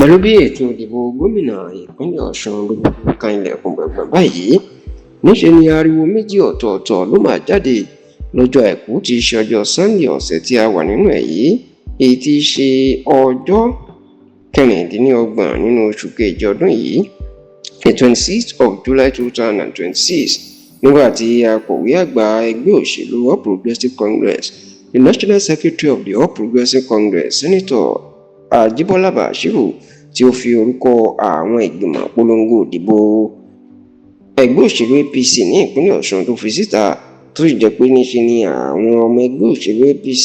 pẹ̀lú bí ètò ìdìbò gómìnà ìpínlẹ̀ Ọ̀ṣun ló kan ilẹ̀kùn gbọ̀ngbọ̀n báyìí, níṣe ni ariwo méjì ọ̀tọ̀ọ̀tọ̀ ló máa jáde lọ́jọ́ àìkú tí í ṣe ọjọ́ Sunday ọ̀sẹ̀ tí a wà nínú ẹ̀ yìí, èyí tí í ṣe ọjọ́ 26 nínú oṣù kejì ọdún yìí, the 26th of July 2026, nígbà tí akọ̀wé àgbà ẹgbẹ́ òṣèlú All Progressives Congress, the National Secretary of the All Progressives Congress, Senator Ajíbọ́lá Bàṣírù, tí ó fi orúkọ àwọn ìgbìmọ̀ polongo ìdìbò ẹgbẹ́ òṣèlú APC ní ìpínlẹ̀ Ọ̀ṣun tó fi síta, tó sì jẹ́ pé níṣe ni àwọn ọmọ ẹgbẹ́ òṣèlú APC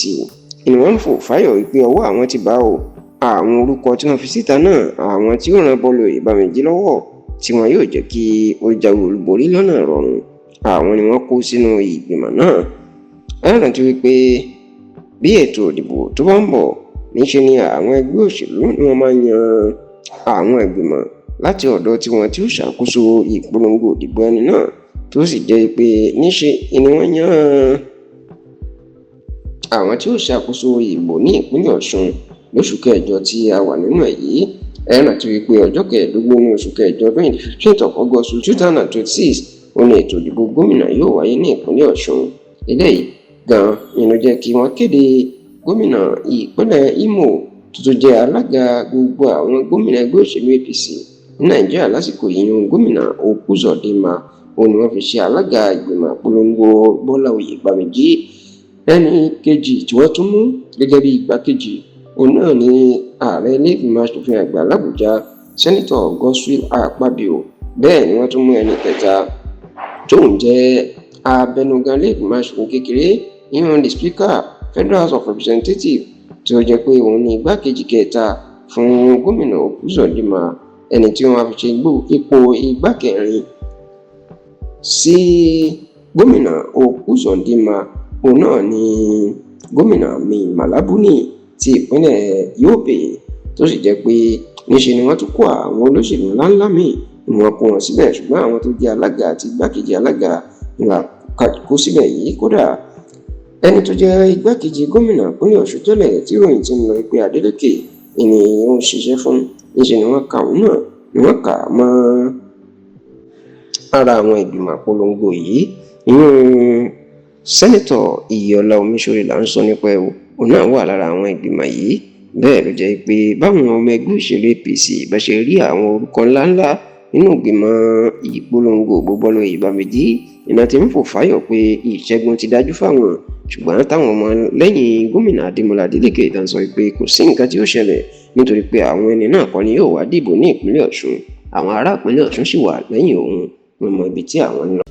ni wọ́n ń fò fáyọ̀ wípé ọwọ́ àwọn ti bá àwọn orúkọ tí wọ́n fi síta náà, àwọn tí ó ràn Bọ́lá Oyèbáméjì lọ́wọ́ tí wọn yóò jẹ́ kí ó jáwé olúborí lọ́nà ìrọ̀rùn, àwọn ni wọ́n kó sínú ìgbìmọ̀ náà. ẹ rántí wípé bí ètò ìdìbò tó bá ń bọ̀, níṣe ni àwọn ẹgbẹ́ òṣèlú ni wọ́n máa ń yan àwọn ìgbìmọ̀ láti ọ̀dọ̀ tiwọn tí ó ṣàkóso ìpolongo ìdìbò ẹni náà, tó sì jẹ́ pé níṣe ni wọ́n yan àwọn tí ó ṣàkóso ìbò ní ìpínlẹ̀ Ọ̀ṣun lóṣù kẹjọ tí a wà nínú ẹ̀ yìí. ẹ rántí wípé ọjọ́ 15 ní oṣù kẹjọ ọdún 15th of August 2026 òun ni ètò ìdìbò gómìnà yóò wáyé ní ìpínlẹ̀ Ọ̀ṣun. eléyìí gan-an ló jẹ́ kí wọ́n kéde gómìnà ìpínlẹ̀ Imo tó jẹ́ alága gbogbo àwọn gómìnà ẹgbẹ́ òṣèlú APC ní Nàìjíríà lásìkò yìí, gómìnà Uzodinma, òun ni wọ́n fi ṣe alága ìgbìmọ̀ polongo Bọ́lá Oyèbáméjì. ẹni kejì tí wọ́n tún mú gẹ́gẹ́ bí igbákejì òun náà ni ààrẹ ilé-ìgbìmọ̀ aṣòfin àgbà l'Àbújá, sẹ́nitọ̀ Godswill Akpabio. bẹ́ẹ̀ ni wọ́n tún mú ẹni kẹta tóun jẹ́ abẹnugan ilé-ìgbìmọ̀ aṣòfin kékeré, ìyẹn the Speaker Federal House of Representatives, tí ó jẹ́ pé òun ni igbákejì kẹta fún gómìnà Uzodinma. ẹni tí wọ́n fi ṣe ipò igbákẹrin sí gómìnà Uzodinma òun náà ni gómìnà Malabuni ti ìpínlẹ̀ Yobe, tó sì jẹ́ pé níṣe ni wọ́n tún kó àwọn olóṣèlú ńláńlá míì ni wọ́n kó wọn síbẹ̀, ṣùgbọ́n àwọn tó jẹ́ alága àti igbákejì alága ni wọ́n kó síbẹ̀ yìí. kódà ẹni tó jẹ́ igbákejì gómìnà ìpínlẹ̀ Ọ̀ṣun tẹ́lẹ̀ tí ìròyìn ti ń lọ pé Adeleke ni ó ń ṣiṣẹ́ fún, níṣe ni wọ́n kà òun náà ni wọ́n kà mọ́ ara àwọn ìgbìmọ̀ polongo yìí. ìyẹn sẹ́nitọ̀ Iyọlá Omíṣọ̀rẹ́ là ń sọ nípa ẹ̀, òun náà wà lára àwọn ìgbìmọ̀ yìí. bẹ́ẹ̀ ló jẹ́ pé báwọn ọmọ ẹgbẹ́ òṣèlú APC bá ṣe rí àwọn orúkọ ńláńlá nínú ìgbìmọ̀ ìpolongo Bọ́lá Oyèbáméjì, iná ti ń fò fáyọ̀ pé ìṣẹ́gun ti dájú fáwọn, ṣùgbọ́n táwọn ọmọ lẹ́yìn gómìnà Adémọ́lá Adélékè tán sọ pé kò sí nǹkan tí ó ṣẹlẹ̀, nítorí pé àwọn ẹni náà kọ́ ni yóò wá dìbò ní ìpínlẹ̀ Ọ̀ṣun, àwọn ará ìpínlẹ̀ Ọ̀ṣun sì wà lẹ́yìn òun, wọn mọ ibi tí àwọn ń lọ.